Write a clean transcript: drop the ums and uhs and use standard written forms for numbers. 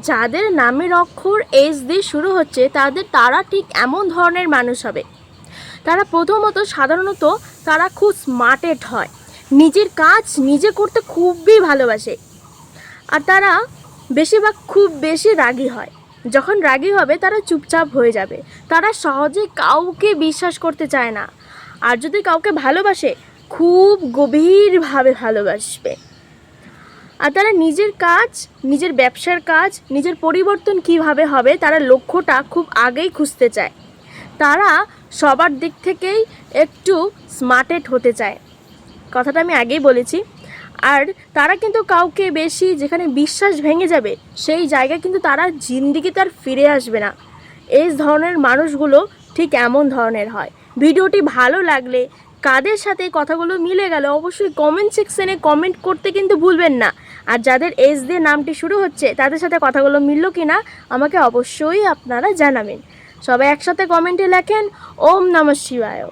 যাদের নামের অক্ষর এস দিয়ে শুরু হচ্ছে তারা ঠিক এমন ধরনের মানুষ হবে। তারা সাধারণত তারা খুব স্মার্টেড হয়, নিজের কাজ নিজে করতে খুবই ভালোবাসে। আর তারা বেশিরভাগ খুব বেশি রাগী হয়। যখন রাগী হবে তারা চুপচাপ হয়ে যাবে। তারা সহজে কাউকে বিশ্বাস করতে চায় না। আর যদি কাউকে ভালোবাসে, খুব গভীরভাবে ভালোবাসবে। আর তারা নিজের কাজ, নিজের ব্যবসার কাজ, নিজের পরিবর্তন কিভাবে হবে তারা লক্ষ্যটা খুব আগেই খুঁজতে চায়। তারা সবার দিক থেকেই একটু স্মার্টেড হতে চায়, কথাটা আমি আগেই বলেছি। আর তারা কিন্তু কাউকে বেশি যেখানে বিশ্বাস ভেঙে যাবে সেই জায়গায় কিন্তু তারা জিন্দেগিতে আর ফিরে আসবে না। এই ধরনের মানুষগুলো ঠিক এমন ধরনের হয়। ভিডিওটি ভালো লাগলে, কাদের সাথে কথাগুলো মিলে গেল, অবশ্যই কমেন্ট সেকশনে কমেন্ট করতে কিন্তু ভুলবেন না। আর যাদের এস দিয়ে নামটি শুরু হচ্ছে তাদের সাথে কথাগুলো মিলল কি না আমাকে অবশ্যই আপনারা জানাবেন। সবাই একসাথে কমেন্টে লেখেন ওম নমঃ শিবায়।